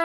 Um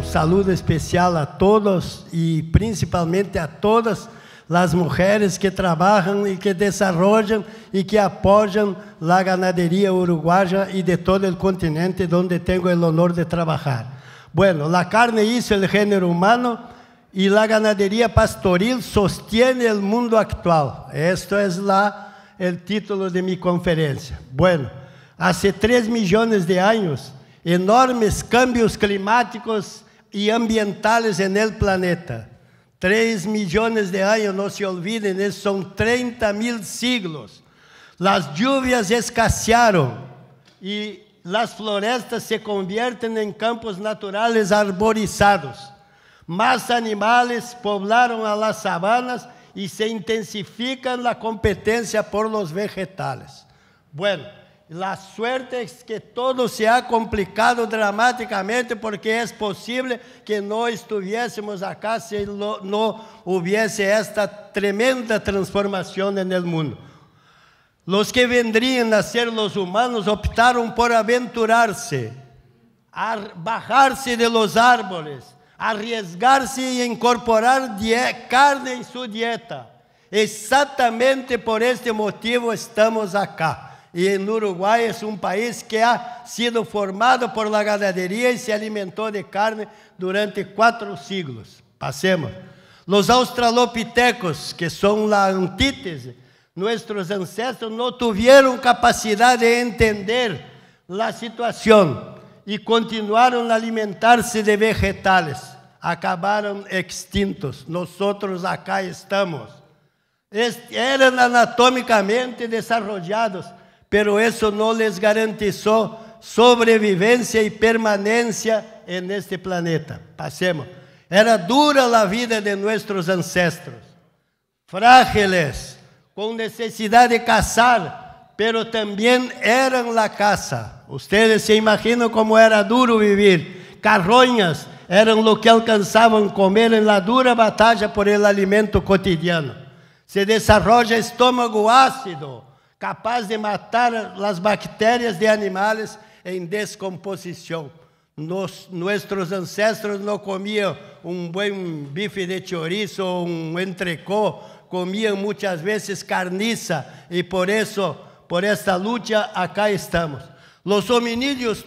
saludo especial a todos e principalmente a todas as mulheres que trabalham e que desenvolvem e que apoiam a ganaderia uruguaya e de todo o continente onde tenho o honor de trabalhar. Bueno, la carne hizo el género humano y la ganadería pastoril sostiene el mundo actual. Esto es el título de mi conferencia. Bueno, hace 3 millones de años, enormes cambios climáticos y ambientales en el planeta. 3 millones de años, no se olviden, son 30.000 siglos. Las lluvias escasearon y las florestas se convierten en campos naturales arborizados. Más animales poblaron a las sabanas y se intensifica la competencia por los vegetales. Bueno, la suerte es que todo se ha complicado dramáticamente porque es posible que no estuviésemos acá si no hubiese esta tremenda transformación en el mundo. Los que vendrían a ser los humanos optaron por aventurarse, a bajarse de los árboles, arriesgarse y incorporar carne en su dieta. Exactamente por este motivo estamos acá. Y en Uruguay es un país que ha sido formado por la ganadería y se alimentó de carne durante 4 siglos. Pasemos. Los australopitecos, que son la antítesis, nuestros ancestros no tuvieron capacidad de entender la situación y continuaron a alimentarse de vegetales. Acabaron extintos. Nosotros acá estamos. Eran anatómicamente desarrollados, pero eso no les garantizó sobrevivencia y permanencia en este planeta. Pasemos. Era dura la vida de nuestros ancestros, frágiles, con necesidad de cazar, pero también eran la caza. Ustedes se imaginan cómo era duro vivir. Carroñas eran lo que alcanzaban comer en la dura batalla por el alimento cotidiano. Se desarrolla estómago ácido, capaz de matar las bacterias de animales en descomposición. Nuestros ancestros no comían un buen bife de chorizo, un entrecô, comían muchas veces carniza y por eso, por esta lucha, acá estamos. Los hominídeos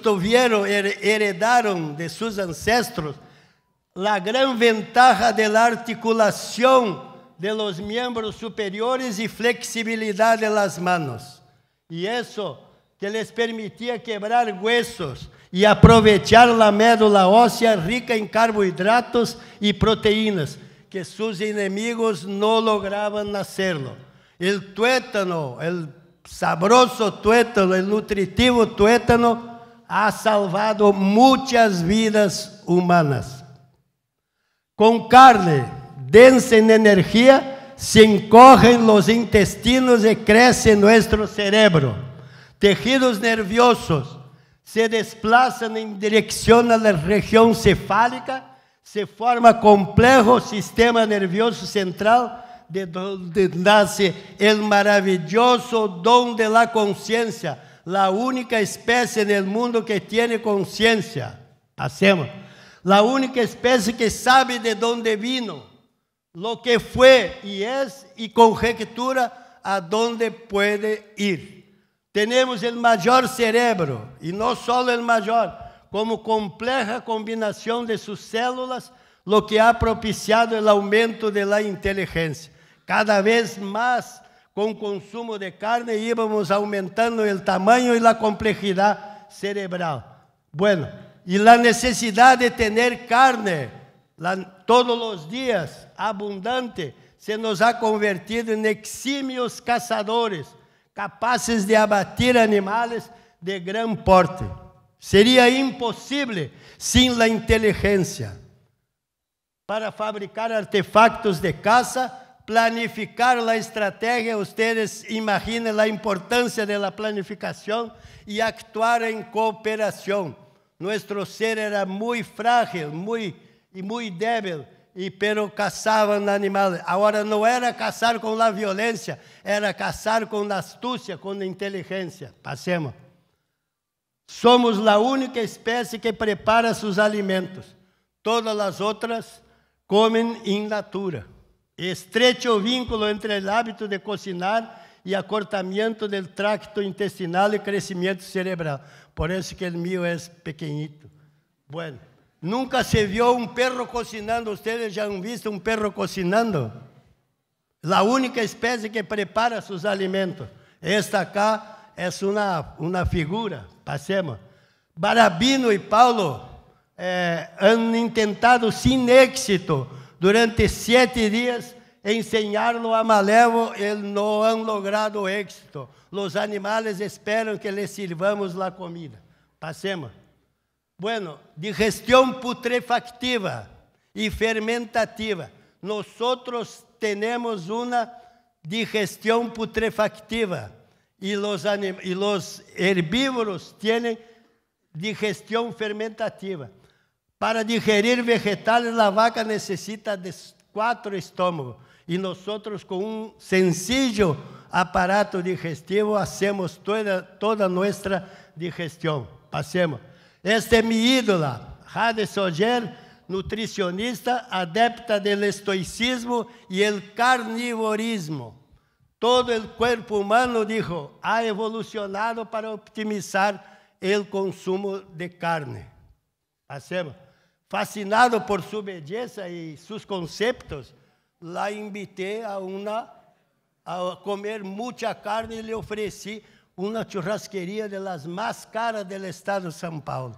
heredaron de sus ancestros la gran ventaja de la articulación de los miembros superiores y flexibilidad de las manos. Y eso que les permitía quebrar huesos y aprovechar la médula ósea rica en carbohidratos y proteínas, que sus enemigos no lograban hacerlo. El tuétano, el sabroso tuétano, el nutritivo tuétano, ha salvado muchas vidas humanas. Con carne densa en energía, se encogen los intestinos y crece nuestro cerebro. Tejidos nerviosos se desplazan en dirección a la región cefálica, se forma complejo sistema nervioso central, de donde nace el maravilloso don de la conciencia, la única especie en el mundo que tiene conciencia. Hacemos. La única especie que sabe de dónde vino, lo que fue y es, y conjetura a dónde puede ir. Tenemos el mayor cerebro, y no solo el mayor, como compleja combinación de sus células, lo que ha propiciado el aumento de la inteligencia. Cada vez más, con consumo de carne, íbamos aumentando el tamaño y la complejidad cerebral. Bueno, y la necesidad de tener carne todos los días, abundante, se nos ha convertido en eximios cazadores, capaces de abatir animales de gran porte. Sería imposible sin la inteligencia. Para fabricar artefactos de caza, planificar la estrategia. Ustedes imaginen la importancia de la planificación y actuar en cooperación. Nuestro ser era muy frágil, muy débil, pero cazaban animales. Ahora no era cazar con la violencia, era cazar con la astucia, con la inteligencia. Pasemos. Somos la única especie que prepara sus alimentos. Todas las otras comen in natura. Estrecho vínculo entre el hábito de cocinar y acortamiento del tracto intestinal y crecimiento cerebral. Por eso que el mío es pequeñito. Bueno, nunca se vio un perro cocinando. ¿Ustedes ya han visto un perro cocinando? La única especie que prepara sus alimentos. Esta acá es una figura. Pasemos. Barabino y Paulo han intentado sin éxito durante 7 días enseñarlo a Malévo. No han logrado éxito. Los animales esperan que les sirvamos la comida. Pasemos. Bueno, digestión putrefactiva y fermentativa. Nosotros tenemos una digestión putrefactiva y los herbívoros tienen digestión fermentativa. Para digerir vegetales, la vaca necesita de 4 estómagos. Y nosotros con un sencillo aparato digestivo hacemos toda nuestra digestión. Pasemos. Esta es mi ídola, Jade Soger, nutricionista, adepta del estoicismo y el carnivorismo. Todo el cuerpo humano, dijo, ha evolucionado para optimizar el consumo de carne. Pasemos. Fascinado por su belleza y sus conceptos, la invité a comer mucha carne y le ofrecí una churrasquería de las más caras del estado de São Paulo.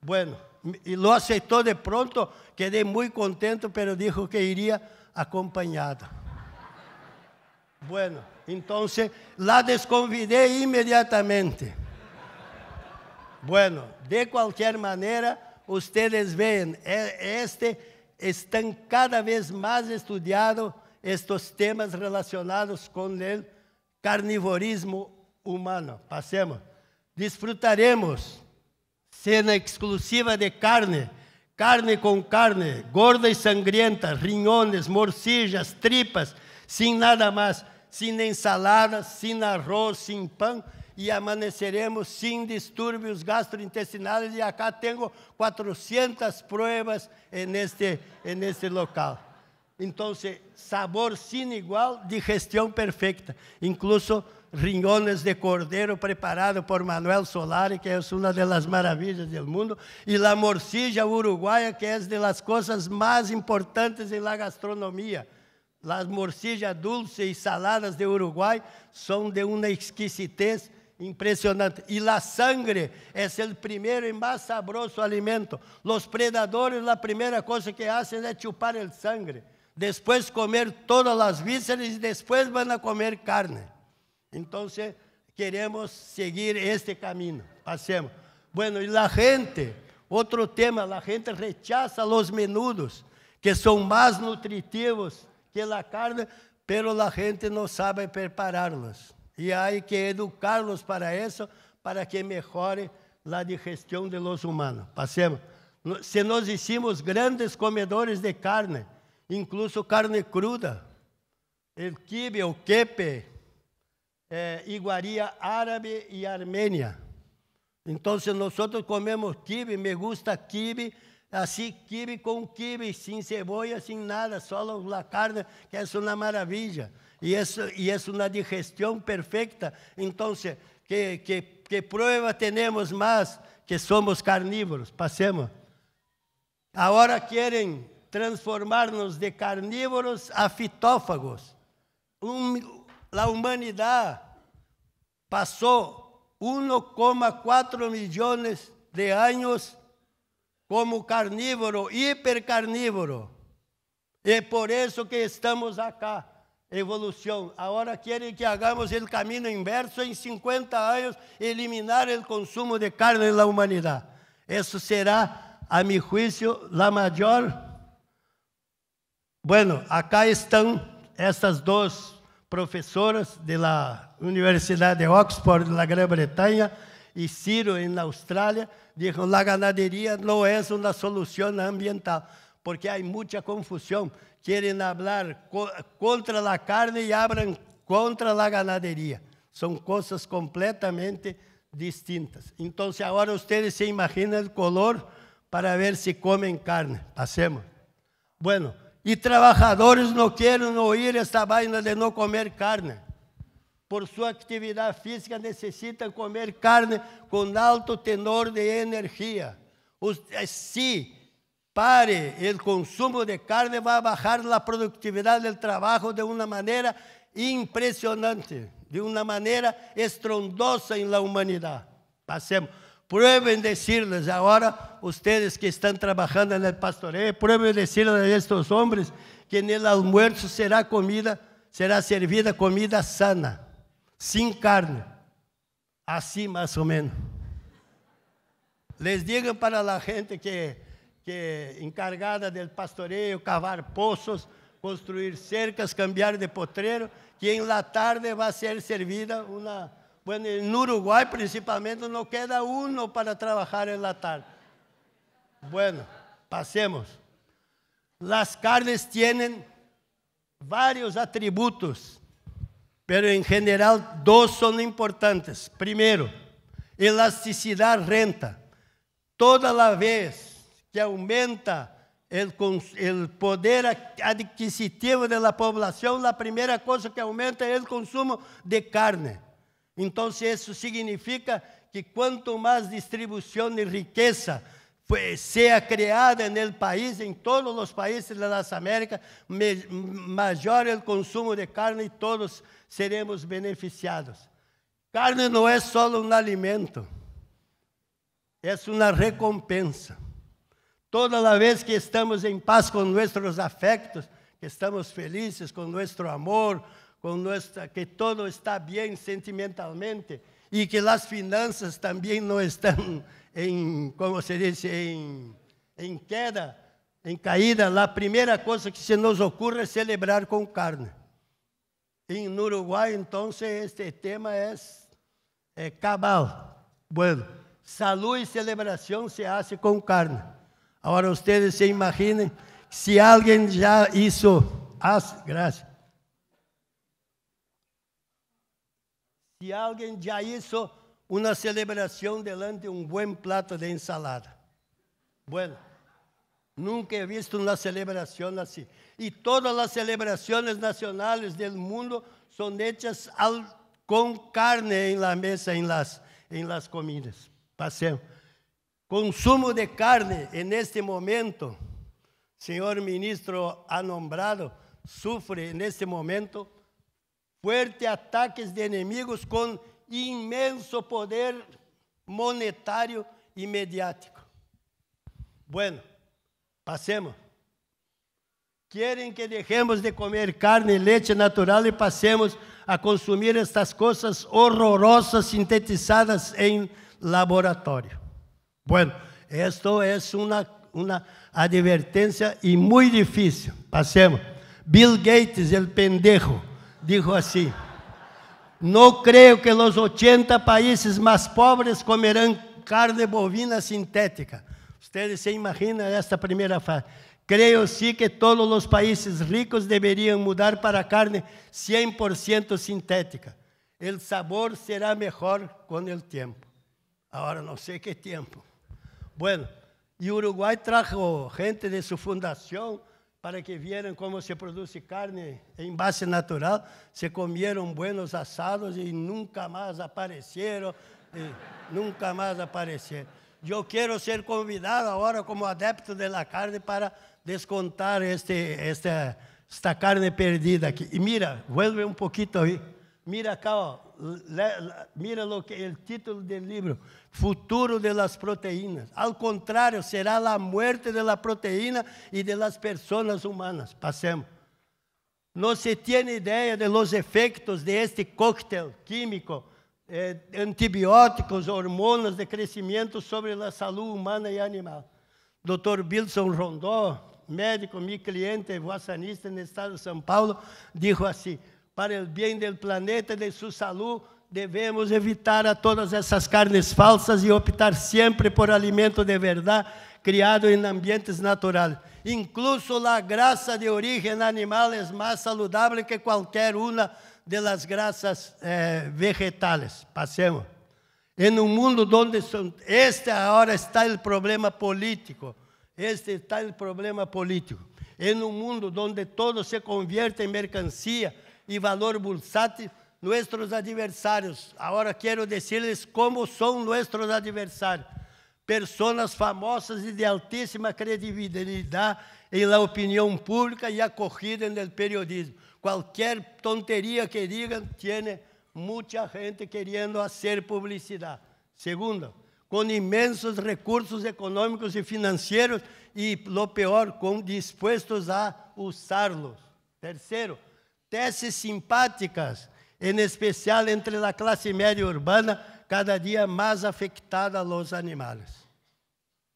Bueno, y lo aceptó de pronto, quedé muy contento, pero dijo que iría acompañada. Bueno, entonces la desconvidé inmediatamente. Bueno, de cualquier manera, ustedes ven, están cada vez más estudiados estos temas relacionados con el carnivorismo humano. Pasemos. Disfrutaremos cena exclusiva de carne, carne con carne, gorda y sangrienta, riñones, morcillas, tripas, sin nada más, sin ensaladas, sin arroz, sin pan, y amaneceremos sin disturbios gastrointestinales. Y acá tengo 400 pruebas en este local. Entonces, sabor sin igual, digestión perfecta. Incluso riñones de cordero preparado por Manuel Solari, que es una de las maravillas del mundo, y la morcilla uruguaya, que es de las cosas más importantes en la gastronomía. Las morcillas dulces y saladas de Uruguay son de una exquisitez impresionante. Y la sangre es el primero y más sabroso alimento. Los predadores, la primera cosa que hacen es chupar el sangre, después comer todas las vísceras y después van a comer carne. Entonces, queremos seguir este camino. Pasemos. Bueno, y la gente, otro tema, la gente rechaza los menudos, que son más nutritivos que la carne, pero la gente no sabe prepararlos. Y hay que educarlos para eso, para que mejore la digestión de los humanos. Pasemos. Se nos hicimos grandes comedores de carne, incluso carne cruda. El quibe, o quepe, iguaria árabe y armenia. Entonces nosotros comemos quibe, me gusta quibe, así quibe con quibe, sin cebolla, sin nada, solo la carne, que es una maravilla. Y es una digestión perfecta. Entonces, ¿qué prueba tenemos más que somos carnívoros? Pasemos. Ahora quieren transformarnos de carnívoros a fitófagos. La humanidad pasó 1,4 millones de años como carnívoro, hipercarnívoro. Es por eso que estamos acá. Evolución. Ahora quieren que hagamos el camino inverso, en 50 años eliminar el consumo de carne en la humanidad. Eso será, a mi juicio, la mayor. Bueno, acá están estas dos professoras da Universidade de Oxford, na Grã-Bretanha, e Ciro, na Austrália, disseram: a ganaderia não é uma solução ambiental, porque há muita confusão. Querem falar contra a carne e abram contra a ganaderia. São coisas completamente distintas. Então, agora vocês se imaginam o color para ver se comem carne. Passemos. Bueno, e trabalhadores não querem ouvir esta vaina de não comer carne. Por sua atividade física, necessitam comer carne com alto tenor de energia. Se pare o consumo de carne, vai baixar a produtividade do trabalho de uma maneira impressionante, de uma maneira estrondosa em la humanidade. Passemos. Prueben decirles agora, ustedes que estão trabalhando no pastoreio, prueben decirles a estes homens que no almuerzo será servida comida sana, sem carne. Assim, mais ou menos. Les digam para a gente que encargada do pastoreio, cavar poços, construir cercas, cambiar de potreiro, que em la tarde vai ser servida uma... Bueno, en Uruguay principalmente no queda uno para trabajar en la tarde. Bueno, pasemos. Las carnes tienen varios atributos, pero en general dos son importantes. Primero, elasticidad renta. Toda la vez que aumenta el poder adquisitivo de la población, la primera cosa que aumenta es el consumo de carne. Então, isso significa que quanto mais distribuição de riqueza seja criada no país, em todos os países das Américas, maior o consumo de carne e todos seremos beneficiados. Carne não é só um alimento, é uma recompensa. Toda a vez que estamos em paz com nossos afectos, que estamos felizes com nosso amor, que todo está bem sentimentalmente e que as finanças também não estão como se diz, em queda, em caída, a primeira coisa que se nos ocorre é celebrar com carne. Em Uruguai, então, este tema é cabal. Bueno, saúde e celebração se hace com carne. Agora, vocês se imaginem se alguém já hizo, graças. Se alguém já hizo uma celebração delante de um bom prato de ensalada. Bueno, nunca he visto uma celebração assim. E todas as celebrações nacionais do mundo são hechas com carne em la mesa, em las comidas. Passemos. Consumo de carne, neste momento, senhor ministro ha nombrado, sofre neste momento fuertes ataques de enemigos com imenso poder monetário e mediático. Bueno, passemos. Querem que deixemos de comer carne e leite natural e passemos a consumir estas coisas horrorosas sintetizadas em laboratório. Bueno, esto es una advertencia y muy difícil. Pasemos. Bill Gates, el pendejo, dijo así: no creo que los 80 países más pobres comerán carne bovina sintética. Ustedes se imaginan esta primera fase. Creo sí que todos los países ricos deberían mudar para carne 100% sintética. El sabor será mejor con el tiempo. Ahora no sé qué tiempo. Bueno, y Uruguay trajo gente de su fundación para que vieran cómo se produce carne en base natural. Se comieron buenos asados y nunca más aparecieron. Yo quiero ser convidado ahora como adepto de la carne para descontar esta carne perdida aquí. Y mira, vuelve un poquito ahí. Mira acá, mira lo que el título del libro, Futuro de las Proteínas. Al contrario, será la muerte de la proteína y de las personas humanas. Pasemos. No se tiene idea de los efectos de este cóctel químico, antibióticos, hormonas de crecimiento sobre la salud humana y animal. Dr. Wilson Rondó, médico, mi cliente, voasanista no estado de São Paulo, dijo assim: para o bem do planeta e de sua saúde, devemos evitar a todas essas carnes falsas e optar sempre por alimento de verdade, criado em ambientes naturais. Incluso a grasa de origem animal é mais saludável que qualquer uma das grasas vegetales. Passemos. Em um mundo onde agora está o problema político, está o problema político. Em um mundo onde todo se convierte em mercancia e valor bursátil, nossos adversários, agora quero dizer-lhes como são nossos adversários. Pessoas famosas e de altíssima credibilidade em la opinião pública e acolhida no periodismo. Qualquer tonteria que digam, tem muita gente querendo fazer publicidade. Segundo, com imensos recursos econômicos e financeiros e, lo pior, dispostos a usá-los. Terceiro, teses simpáticas, em especial entre a classe média urbana, cada dia mais afectada aos animais.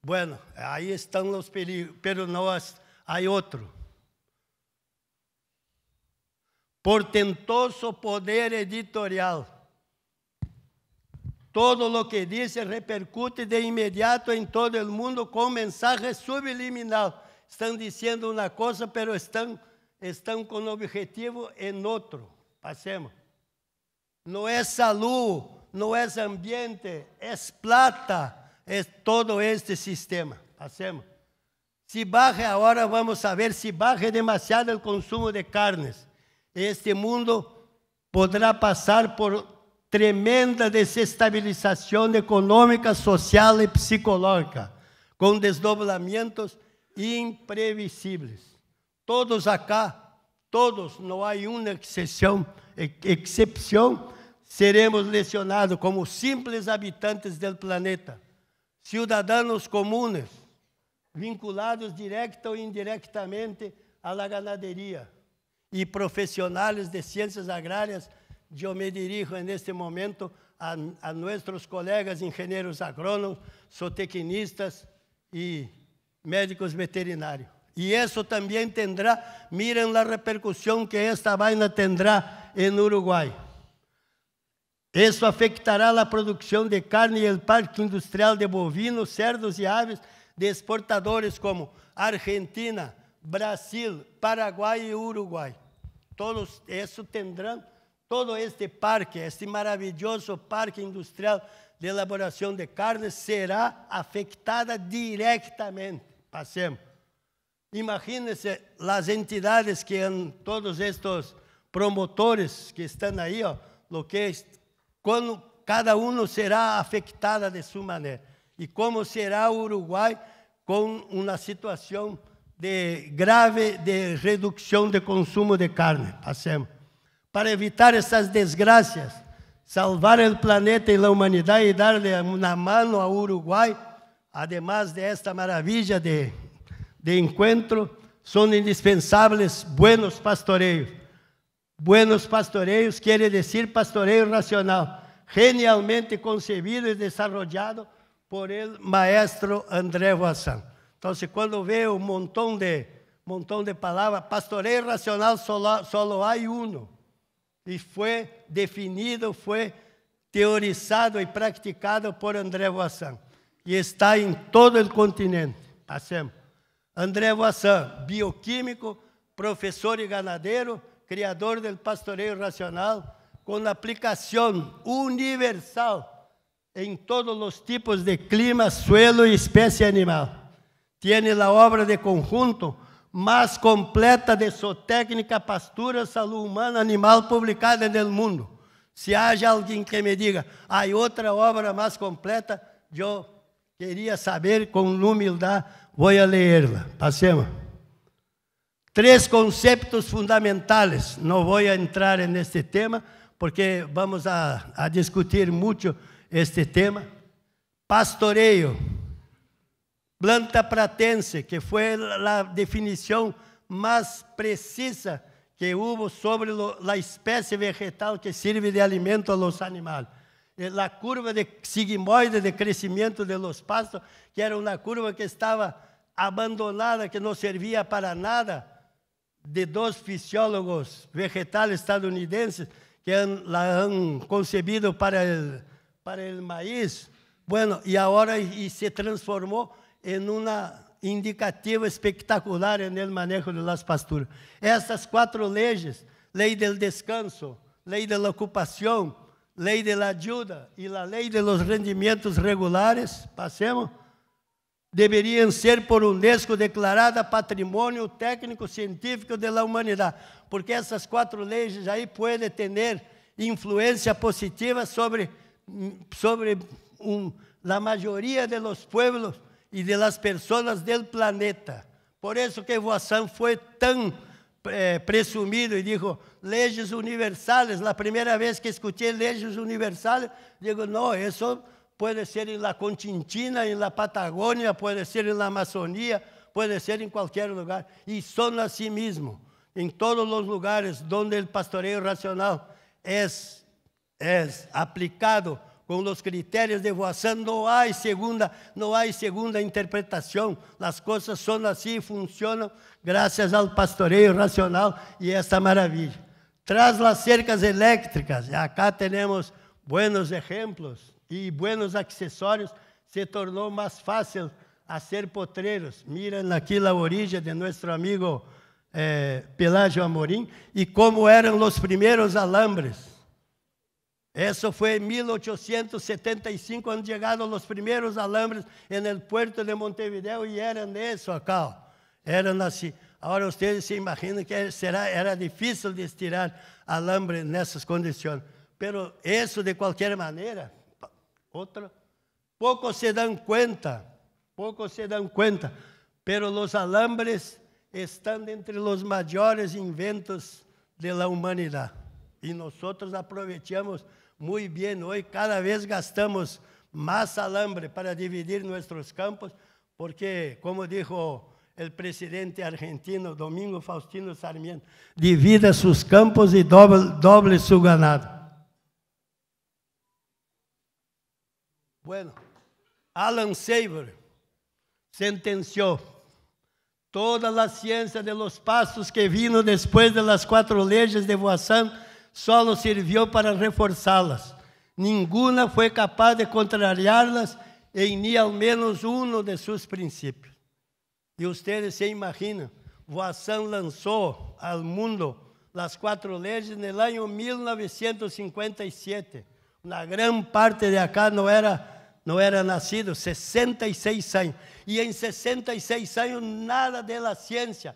Bueno, aí estão os perigos, pero nós, há outro. Portentoso poder editorial. Todo o que diz repercute de imediato em todo o mundo com mensagem subliminal. Estão dizendo uma coisa, pero estão com objetivo em outro. Passemos. Não é saúde, não é ambiente, é plata, é todo este sistema. Passemos. Se barre agora, vamos saber se barre demasiado o consumo de carnes. Este mundo poderá passar por tremenda desestabilização econômica, social e psicológica, com desdobramentos imprevisíveis. Todos acá, todos, não há uma exceção, seremos lesionados como simples habitantes do planeta, cidadãos comuns, vinculados direta ou indiretamente à ganaderia, e profissionais de ciências agrárias. Eu me dirijo neste momento a nossos colegas engenheiros agrônomos, zootecnistas e médicos veterinários. E isso também terá, miren a repercussão que esta vaina terá em Uruguai. Isso afetará a produção de carne e o parque industrial de bovinos, cerdos e aves de exportadores como Argentina, Brasil, Paraguai e Uruguai. Todos isso terão, todo este parque, este maravilhoso parque industrial de elaboração de carne será afetada diretamente. Passemos. Imagínense as entidades que todos estes promotores que estão aí, quando cada um será afetada de sua maneira. E como será o Uruguai com uma situação grave de redução de consumo de carne. Passemos. Para evitar essas desgraças, salvar o planeta e a humanidade e dar-lhe uma mão ao Uruguai, además de esta maravilha de encontro, são indispensáveis buenos pastoreios. Buenos pastoreios quer dizer pastoreio racional, genialmente concebido e desarrollado por el maestro André Voisin. Então, quando vê um montão de palavras, pastoreio racional só há um. E foi definido, foi teorizado e praticado por André Voisin. E está em todo o continente. Passemos. André Voisin, bioquímico, professor e ganadeiro, criador do pastoreio racional, com aplicação universal em todos os tipos de clima, suelo e espécie animal. Tiene a obra de conjunto mais completa de zootécnica, pastura, saúde humana, animal publicada no mundo. Se haja alguém que me diga, há outra obra mais completa, eu queria saber, com humildade, vou ler-la. Passemos. 3 conceitos fundamentais. Não vou entrar neste tema, porque vamos a discutir muito este tema. Pastoreio. Planta pratense, que foi a definição mais precisa que houve sobre a espécie vegetal que serve de alimento a los animais. A curva de sigmoide de crescimento de los pastos, que era uma curva que estava abandonada que não servia para nada, de 2 fisiólogos vegetales estadunidenses que la han concebido para el maíz. Bueno, y ahora se transformó en una indicativa espectacular en el manejo de las pasturas. Estas 4 leyes, ley del descanso, ley de la ocupación, ley de la ayuda y la ley de los rendimientos regulares, pasemos, deverían ser por UNESCO declarada patrimônio técnico científico de la humanidad, porque essas 4 leyes aí podem ter influência positiva sobre la mayoría de los pueblos y de las personas del planeta. Por eso que Voisin foi tão presumido e dijo, leyes universales. La primera vez que escuché leyes universales, digo, no, eso puede ser en la Conchinchina, en la Patagonia, puede ser en la Amazonía, puede ser en cualquier lugar. Y son así mismo, en todos los lugares donde el pastoreo racional es aplicado com os critérios de Voisin, não há segunda interpretação. As coisas são assim, funcionam graças ao pastoreio racional e esta maravilha. Tras as cercas elétricas, acá temos buenos exemplos e buenos acessórios, se tornou mais fácil fazer potreiros. Miren aqui a origem de nosso amigo Pelágio Amorim e como eram os primeiros alambres. Eso fue en 1875, han llegado los primeros alambres en el puerto de Montevideo y eran eso acá, eran así. Ahora ustedes se imaginan que era difícil de estirar alambre en esas condiciones, pero eso de cualquier manera, pocos se dan cuenta, pero los alambres están entre los mayores inventos de la humanidad y nosotros aprovechamos muy bien. Hoy cada vez gastamos más alambre para dividir nuestros campos, porque, como dijo el presidente argentino Domingo Faustino Sarmiento, divida sus campos y doble su ganado. Bueno, Alan Seiber sentenció, toda la ciencia de los pasos que vino después de las 4 leyes de Voisin solo sirvió para reforzá-las. Ninguna foi capaz de contrariá-las em nem ao menos um de seus princípios. E vocês se imaginam, Voisin lançou ao mundo as 4 leis no ano 1957. Uma grande parte de acá não era nascido, 66 anos. E em 66 anos nada da ciência,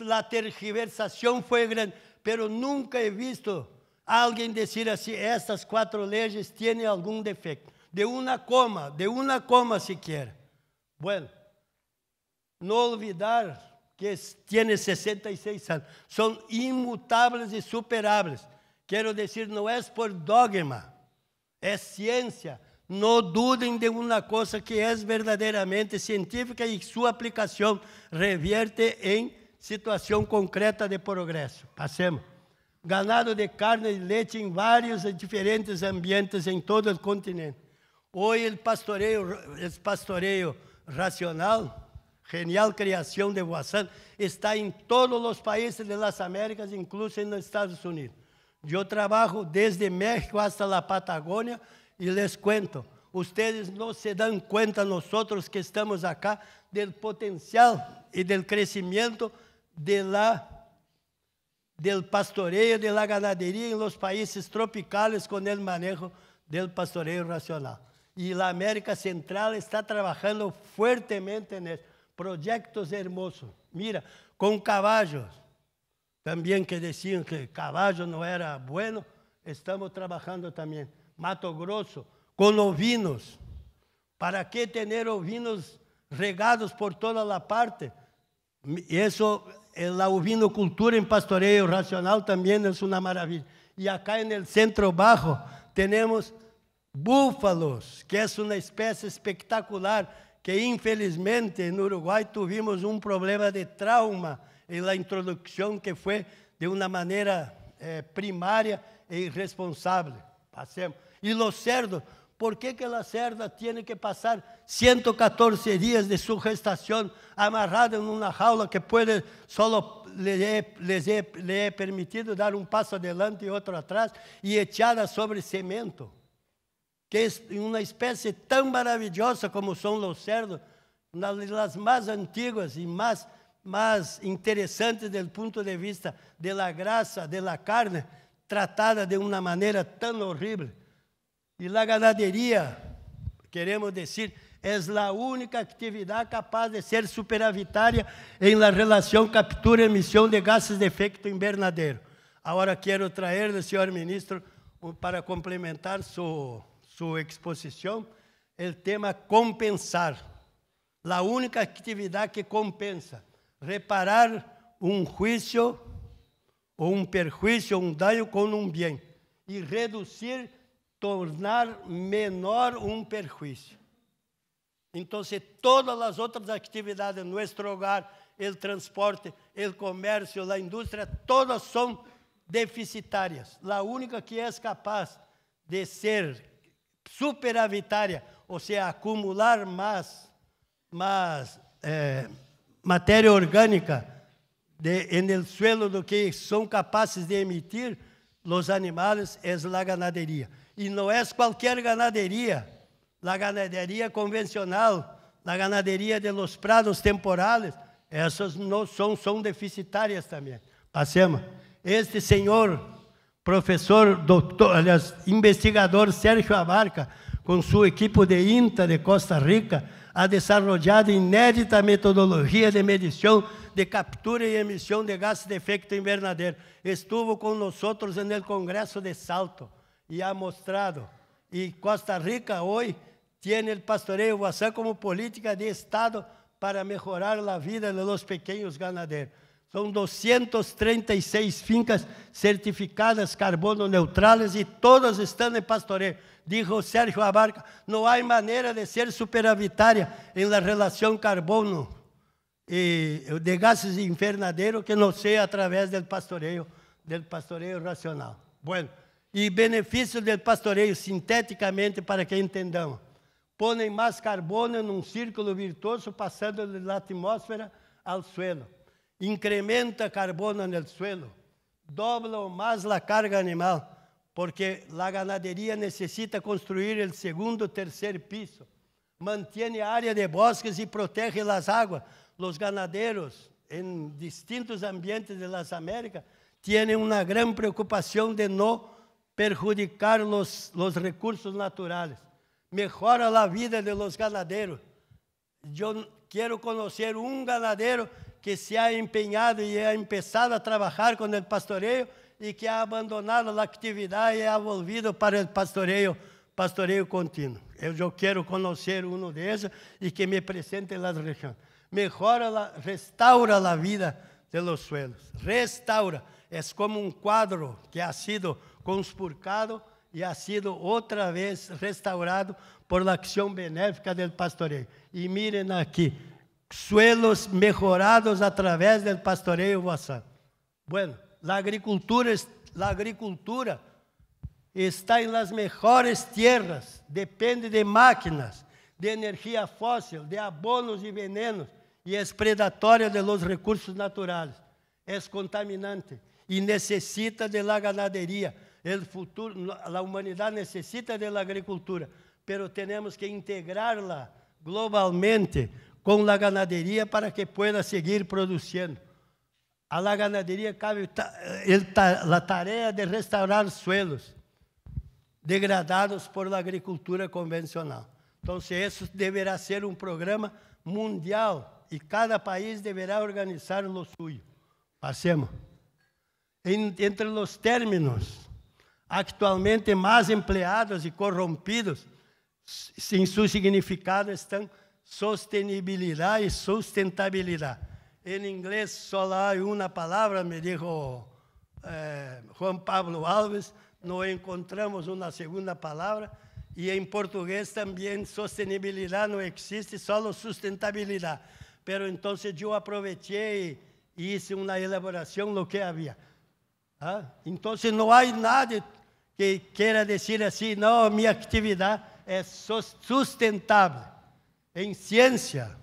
a tergiversação foi grande, pero nunca he visto alguém dizer assim, estas 4 leis têm algum defeito, de uma coma sequer. Bueno, não olvidar que tem 66 anos, são imutáveis e superáveis. Quero dizer, não é por dogma, é ciência. Não dudem de uma coisa que é verdadeiramente científica e sua aplicação revierte em situação concreta de progresso. Passemos. Ganado de carne e leite em vários e diferentes ambientes em todo o continente. Hoje, o pastoreio racional, genial criação de Voisin, está em todos os países das Américas, incluso nos Estados Unidos. Eu trabalho desde México hasta a Patagônia e les cuento, ustedes não se dão conta, nós que estamos acá, do potencial e do crescimento del pastoreio, de la ganadería en los países tropicales con el manejo del pastoreo racional. Y la América Central está trabajando fuertemente en eso. Proyectos hermosos. Mira, con caballos, también que decían que caballo no era bueno, estamos trabajando también. Mato Grosso, con ovinos. ¿Para qué tener ovinos regados por toda la parte? Eso, la ovinocultura en pastoreio racional también es una maravilla. Y acá en el centro bajo tenemos búfalos, que es una especie espectacular, que infelizmente en Uruguay tuvimos un problema de trauma en la introducción que fue de una manera primaria e irresponsable. Pasemos. Y los cerdos, ¿Por qué que la cerda tiene que pasar 114 días de su gestación amarrada en una jaula que puede solo le he permitido dar un paso adelante y otro atrás y echada sobre cemento? Que es una especie tan maravillosa como son los cerdos, una de las más antiguas y más interesantes del punto de vista de la grasa, de la carne, tratada de una manera tan horrible. Y la ganadería, queremos decir, es la única actividad capaz de ser superavitaria en la relación captura-emisión de gases de efecto invernadero. Ahora quiero traerle, señor ministro, para complementar su exposición, el tema compensar. La única actividad que compensa, reparar un juicio o un perjuicio, un daño con un bien y reducir, tornar menor un perjuicio. Entonces, todas las otras actividades, nuestro hogar, el transporte, el comercio, la industria, todas son deficitarias. La única que es capaz de ser superavitaria, o sea, acumular más matéria orgânica en el suelo do que são capazes de emitir os animais, é a ganaderia. E não é qualquer ganaderia, a ganaderia convencional, a ganaderia de los prados temporales, essas não são deficitárias também. Passemos. Este senhor, professor, doutor, aliás, investigador Sérgio Abarca, com sua equipe de INTA de Costa Rica, ha desarrollado inédita metodologia de medição de captura e emissão de gases de efecto invernadero. Estuvo com nós no Congresso de Salto e ha mostrado. E Costa Rica hoje tem o pastoreio Uasã como política de Estado para melhorar a vida de los pequeños ganadeiros. São 236 fincas certificadas carbono neutrales e todas estão em pastoreio. Dijo Sérgio Abarca, não há maneira de ser superavitária em la relação carbono e de gases invernadero que não seja através do pastoreio racional. Bueno, e benefícios do pastoreio sinteticamente para que entendamos. Põem mais carbono num círculo virtuoso passando da atmosfera ao suelo. Incrementa carbono no suelo. Dobla ou mais a carga animal. Porque a ganaderia necessita construir o segundo, terceiro piso. Mantém a área de bosques e protege as águas. Os ganadeiros em distintos ambientes de las Américas têm uma grande preocupação de não perjudicar os recursos naturais. Mejora a vida de los ganadeiros. Eu quero conhecer um ganadeiro que se ha empenhado e ha empezado a trabalhar com o pastoreio e que ha abandonado a atividade e ha volvido para o pastoreio contínuo. Eu quero conhecer um deles e que me apresente nas regiões. Restaura a vida de los suelos. Restaura. É como um quadro que ha sido conspurcado e ha sido outra vez restaurado por la acción benéfica del pastoreio. E miren aqui, suelos mejorados a través del pastoreio Uasã. Bueno, la agricultura está en las mejores tierras, depende de máquinas, de energía fósil, de abonos y venenos, y es predatoria de los recursos naturales, es contaminante y necesita de la ganadería. El futuro, la humanidad necesita de la agricultura, pero tenemos que integrarla globalmente con la ganadería para que pueda seguir produciendo. A la ganadería cabe la tarea de restaurar suelos degradados por la agricultura convencional. Entonces, eso deberá ser un programa mundial y cada país deberá organizar lo suyo. Pasemos. Entre los términos actualmente más empleados y corrompidos, sin su significado están sostenibilidad y sustentabilidad. En inglés solo hay una palabra, me dijo Juan Pablo Alves, no encontramos una segunda palabra, y en portugués también sostenibilidad no existe, solo sustentabilidad. Pero entonces yo aproveché y hice una elaboración lo que había. ¿Ah? Entonces no hay nadie que quiera decir así, no, mi actividad é sustentável. Em ciência,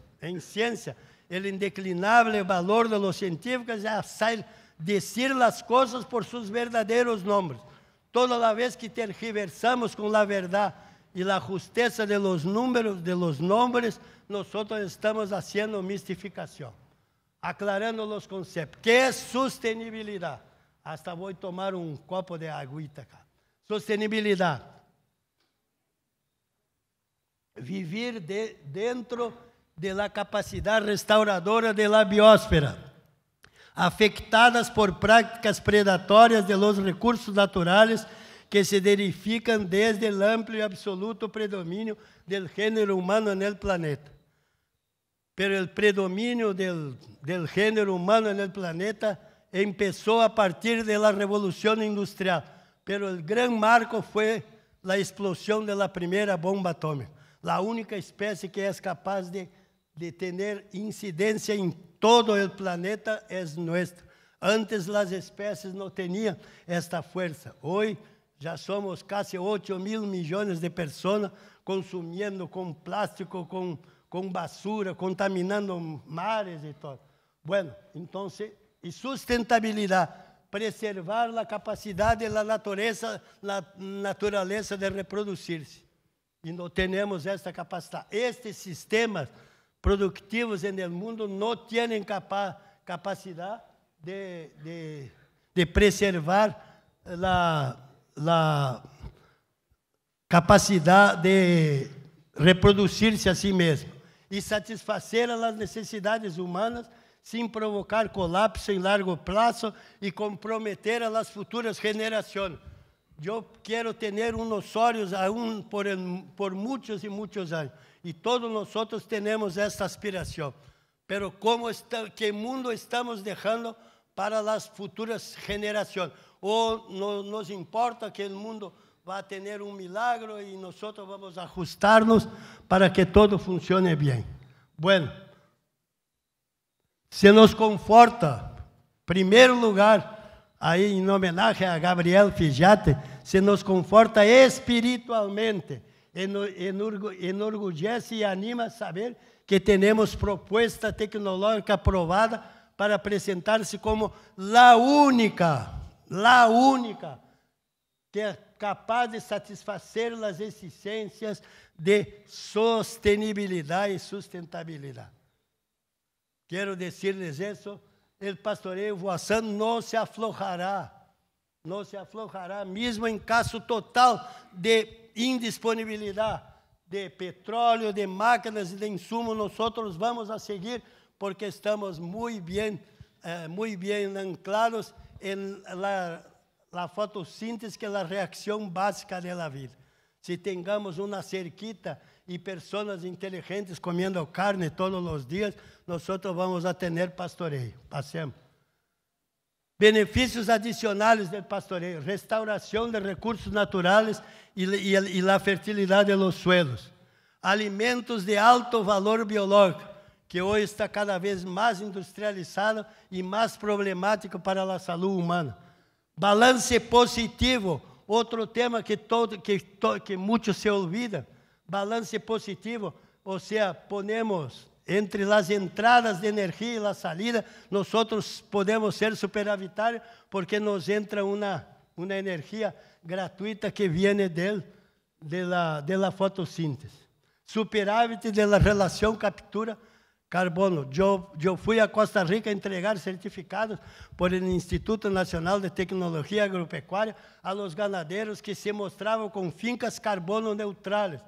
o indeclinável valor de los científicos é decir as coisas por seus verdadeiros nomes. Toda vez que tergiversamos com a verdade e a justiça de los números, de los nombres, nós estamos fazendo mistificação, aclarando os conceitos. Que é sustentabilidade? Hasta vou tomar copo de agüita acá. Sustentabilidade. Vivir dentro de la capacidade restauradora de la biosfera, afectadas por práticas predatórias de los recursos naturais que se verificam desde o amplo e absoluto predomínio del gênero humano no planeta. Pero o predomínio del gênero humano no planeta começou a partir da Revolução Industrial, pero o grande marco foi a explosão da primeira bomba atômica. A única espécie que é capaz de ter incidência em todo o planeta é nossa. Antes as espécies não tinham esta força. Hoje já somos quase 8 mil milhões de pessoas consumindo com plástico, com basura, contaminando mares e tudo. Bueno, então, e sustentabilidade, preservar a capacidade da natureza de reproduzir-se. E não temos essa capacidade. Estes sistemas produtivos no mundo não têm capacidade de preservar a capacidade de reproduzir-se a si mesmo e satisfazer as necessidades humanas sem provocar colapso em largo prazo e comprometer as futuras gerações. Eu quero ter uns olhos aún por muitos e muitos anos. E todos nós temos esta aspiração. Pero que mundo estamos deixando para as futuras gerações? Ou nos importa que o mundo vá ter milagre e nós vamos ajustar-nos para que todo funcione bem? Bueno, se nos conforta, em primeiro lugar, aí em homenagem a Gabriel Fijate, se nos conforta espiritualmente, enorgulhece e anima saber que temos proposta tecnológica aprovada para apresentar-se como a única que é capaz de satisfazer as exigências de sostenibilidade e sustentabilidade. Quero dizer-lhes isso, o pastoreio voaçando não se aflojará, mesmo em caso total de indisponibilidade de petróleo, de máquinas e de insumos, nós vamos a seguir porque estamos muito bem anclados em la fotossíntese, que é a reação básica da vida. Se tengamos uma cerquita e pessoas inteligentes comendo carne todos os dias, nós vamos a ter pastoreio. Passemos. Benefícios adicionais do pastoreio: restauração de recursos naturais e a fertilidade dos suelos. Alimentos de alto valor biológico, que hoje está cada vez mais industrializado e mais problemático para a saúde humana. Balance positivo, outro tema que muitos se olvidam. Balance positivo, ou seja, ponemos entre as entradas de energia e a salida, nós podemos ser superavitários porque nos entra uma energia gratuita que vem da fotossíntese. Superávit da relação captura carbono. Eu fui a Costa Rica entregar certificados por el Instituto Nacional de Tecnologia Agropecuária a los ganadeiros que se mostravam com fincas carbono neutrales.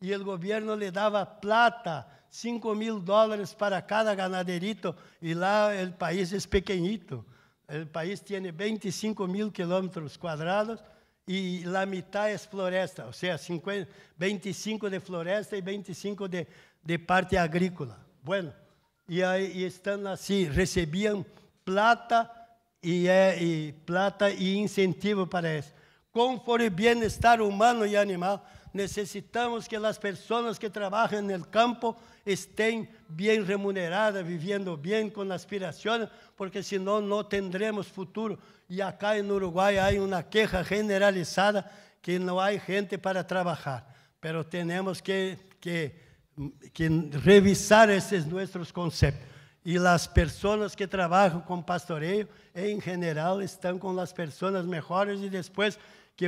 E o governo lhe dava plata, $5,000 para cada ganaderito, e lá o país é pequenito. O país tem 25.000 quilômetros quadrados e a metade é floresta, ou seja, 25 de floresta e 25 de parte agrícola. Bueno, e aí estão assim, recebiam plata e incentivo para isso. Conforme bem-estar humano e animal, necessitamos que as pessoas que trabalham no campo estén bem remuneradas, vivendo bem, com aspirações, porque senão não teremos futuro. E acá no Uruguai há uma queixa generalizada que não há gente para trabalhar. pero tenemos que revisar esses nossos conceitos. E as pessoas que trabalham com pastoreio, em geral, estão com as pessoas melhores e depois que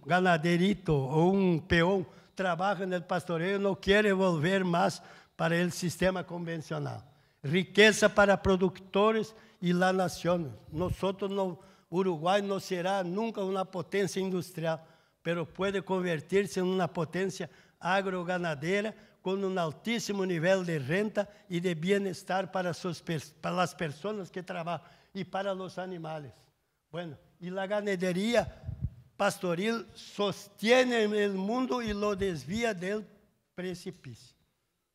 ganaderito ou peão trabalha no pastoreio, não quer volver mais para o sistema convencional. Riqueza para produtores e la nação. Uruguai não será nunca uma potência industrial, pero pode convertir-se em uma potência agroganadeira com altíssimo nível de renta e de bem-estar para as pessoas que trabalham e para os animais. Bueno, e a ganaderia pastoril sostiene o mundo e lo desvia del precipício.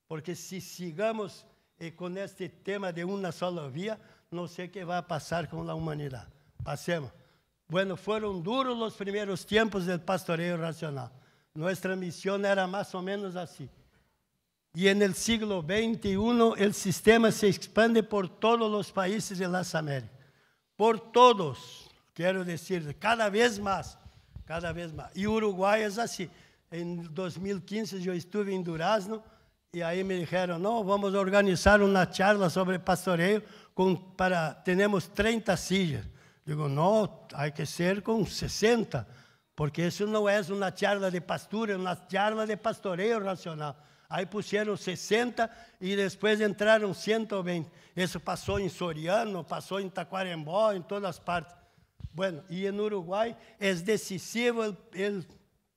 Porque se sigamos com este tema de uma sola via, não sei o que vai passar com a humanidade. Passemos. Bueno, foram duros os primeiros tempos do pastoreio racional. Nossa missão era mais ou menos assim. E no siglo XXI, o sistema se expande por todos os países de las Américas. Por todos, quero dizer, cada vez mais. Cada vez mais. E Uruguai é assim. Em 2015, eu estive em Durazno, e aí me disseram, não, vamos organizar uma charla sobre pastoreio, temos 30 sillas. Digo, não, há que ser com 60, porque isso não é uma charla de pastura, é uma charla de pastoreio racional. Aí puseram 60 e depois entraram 120. Isso passou em Soriano, passou em Tacuarembó, em todas as partes. Bueno, e no Uruguai é decisivo o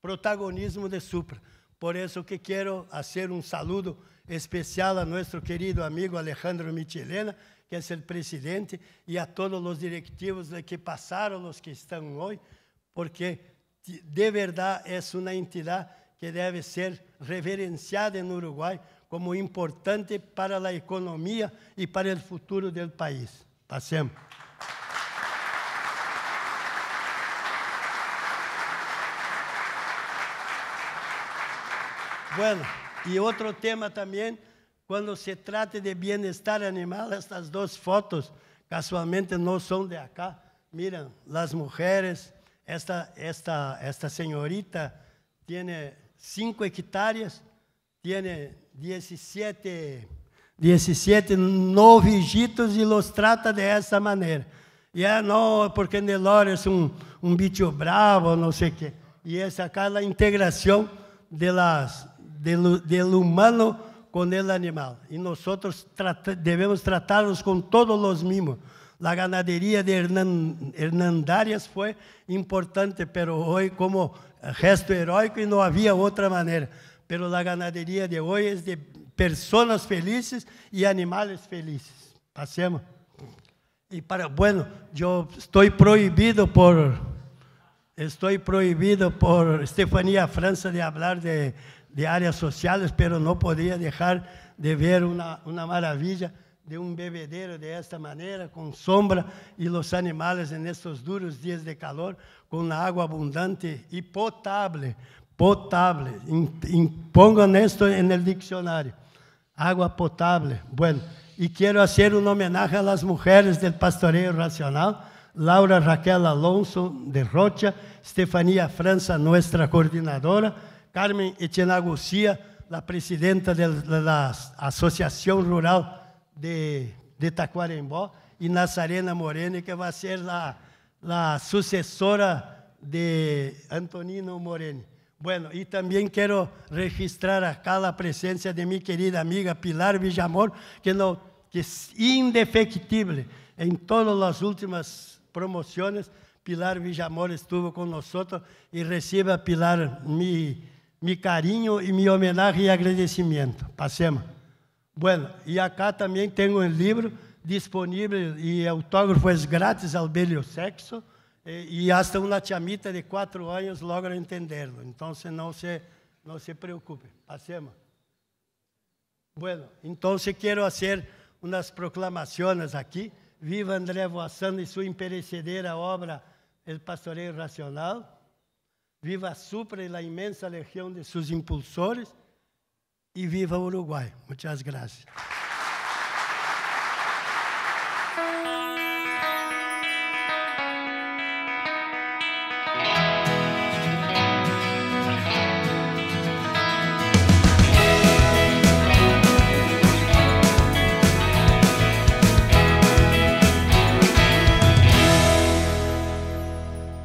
protagonismo de Supra. Por isso que quero fazer saludo especial a nosso querido amigo Alejandro Michelena, que é o presidente, e a todos os directivos que passaram, os que estão hoje, porque de verdade é uma entidade que deve ser reverenciada no Uruguai como importante para a economia e para o futuro do país. Passemos. Bueno, e outro tema também, quando se trata de bem-estar animal, estas duas fotos casualmente não são de acá. Miren, as mulheres, esta senhorita tem 5 hectáreas, tem 17 novillitos e los trata de essa maneira. E não, porque Nelore é um bicho bravo, não sei o quê. E essa acá é a integração do humano com o animal. E nós devemos tratá-los com todos os mimos. A ganaderia de Hernandarias foi importante, mas hoje como gesto heróico e não havia outra maneira. Mas a ganaderia de hoje é de pessoas felizes e animais felizes. Passemos. E bueno, eu estou proibido por Estefanía França de falar de áreas sociais, mas não podia deixar de ver uma maravilha de bebedeiro de esta maneira, com sombra e os animais nesses duros dias de calor, com água abundante e potável. Pongan esto no dicionário. Água potável. Bueno, e quero fazer homenagem às mulheres do pastoreio racional, Laura Raquel Alonso de Rocha, Estefanía França, nossa coordenadora, Carmen Echenagucia, a presidenta da Associação Rural de Tacuarembó, e Nazarena Moreno, que vai ser a sucessora de Antonino Moreno. Bueno, e também quero registrar acá a presença de minha querida amiga Pilar Villamor, que é indefectível. Em todas as últimas promoções, Pilar Villamor estuvo conosco e receba, Pilar, mi carinho e mi homenagem e agradecimento. Passemos. Bueno, e acá também tenho um livro disponível e autógrafo é grátis ao bello sexo, e hasta uma chamita de 4 anos logra entenderlo. Então, não se preocupe. Passemos. Bueno, então quero fazer umas proclamações aqui. Viva André Voassando e sua imperecedera obra El Pastoreio Racional. Viva a Supra e a imensa legião de seus impulsores. E viva o Uruguai. Muitas graças.